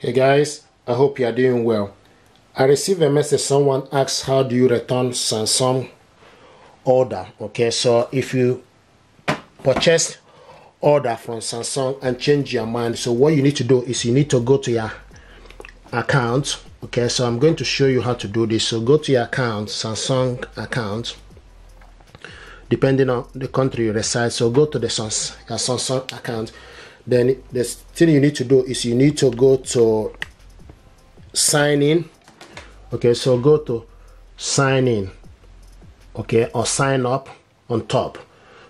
Hey guys, I hope you are doing well. I received a message. Someone asked, how do you return Samsung order? Okay, so if you purchase order from Samsung and change your mind, so what you need to do is you need to go to your account. Okay, so I'm going to show you how to do this. So go to your account, Samsung account, depending on the country you reside. So go to the Samsung account. Then the thing you need to do is you need to go to sign in. Okay, so go to sign in, okay, or sign up on top.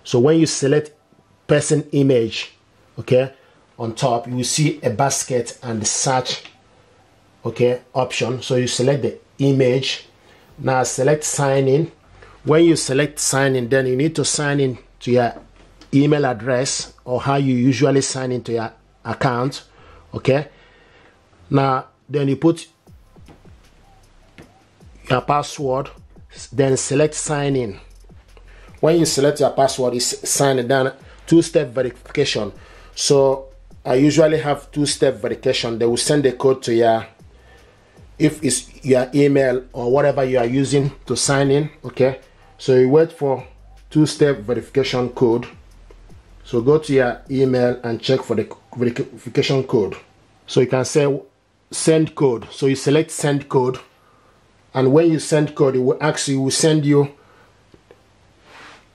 So when you select person image, okay, on top you will see a basket and the search, okay, option. So you select the image. Now select sign in. When you select sign in, then you need to sign in to your email address or how you usually sign into your account. Okay, now then you put your password, then select sign in. When you select your password, it's sign in, then two-step verification. So I usually have two-step verification. They will send a code to your, if it's your email or whatever you are using to sign in. Okay, so you wait for two-step verification code. So go to your email and check for the verification code. So you can say send code. So you select send code, and when you send code, it will ask you, will send you,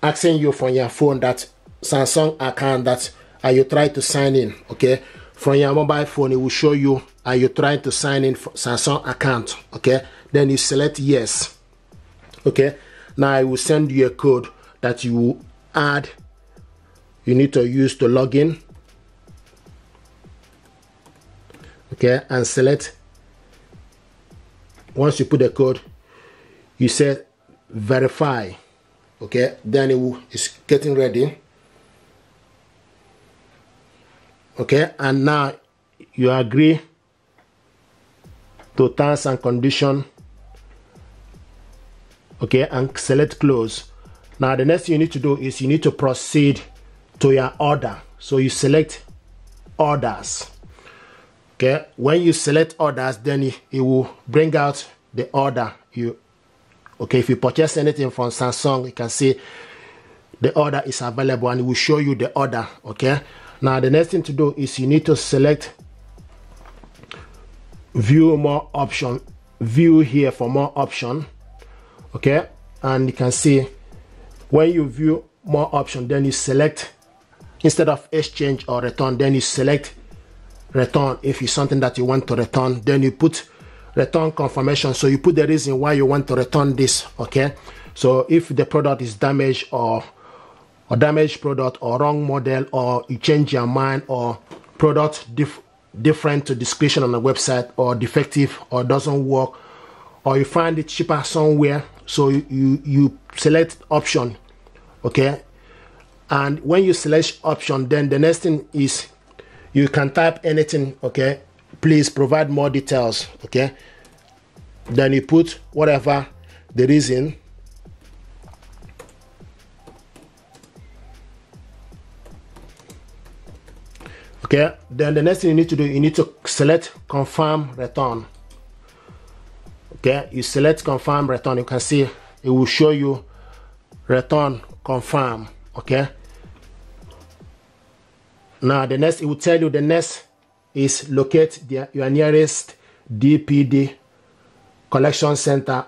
asking you from your phone that Samsung account that are you trying to sign in. Okay, from your mobile phone, it will show you are you trying to sign in for Samsung account. Okay, then you select yes. Okay, now I will send you a code that you will add. You need to use to log in. Okay, and select. Once you put the code, you say verify. Okay, then it's getting ready. Okay, and now you agree to terms and condition. Okay, and select close. Now the next thing you need to do is you need to proceed to your order. So you select orders. Okay, when you select orders, then it will bring out the order. Okay, if you purchase anything from Samsung, you can see the order is available and it will show you the order. Okay, now the next thing to do is you need to select view more option, view here for more option. Okay, and you can see when you view more option, then you select, instead of exchange or return, then you select return if it's something that you want to return. Then you put return confirmation. So you put the reason why you want to return this. Okay, so if the product is damaged or damaged product or wrong model, or you change your mind, or product different to description on the website, or defective, or doesn't work, or you find it cheaper somewhere, so you select option. Okay, and when you select option, then the next thing is you can type anything. Okay, please provide more details. Okay, then you put whatever the reason. Okay, then the next thing you need to do, you need to select confirm return. Okay, you select confirm return. You can see it will show you return confirm. Okay, now the next, it will tell you the next is locate your nearest DPD collection center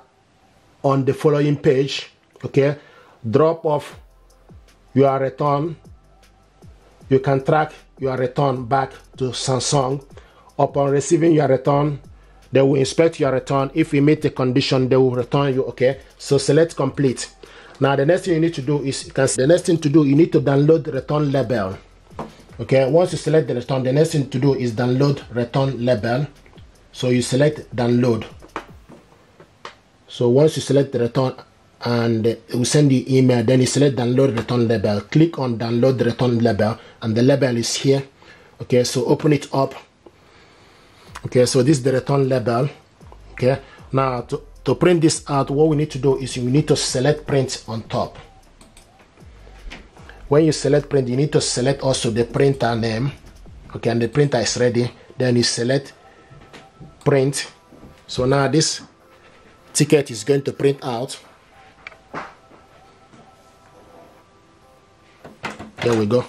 on the following page. Okay, drop off your return. You can track your return back to Samsung. Upon receiving your return, they will inspect your return. If you meet the condition, they will return you. Okay, so select complete. Now the next thing you need to do is, you need to download the return label. Okay, once you select the return, the next thing to do is download return label. So you select download. So once you select the return, and it will send you email, then you select download return label. Click on download the return label, and the label is here. Okay, so open it up. Okay, so this is the return label. Okay, now to print this out, what we need to do is we need to select print on top. When you select print, you need to select also the printer name. Okay, and the printer is ready. Then you select print. So now this ticket is going to print out. There we go.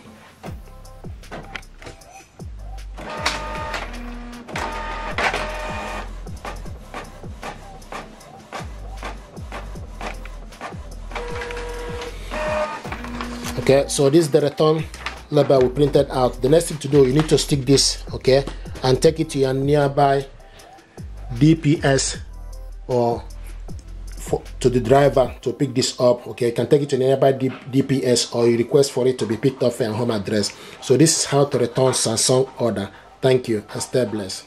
Okay, so this is the return label we printed out. The next thing to do, you need to stick this, okay, and take it to your nearby DPS or to the driver to pick this up. Okay, you can take it to nearby DPS, or you request for it to be picked up at your home address. So this is how to return Samsung order. Thank you and stay blessed.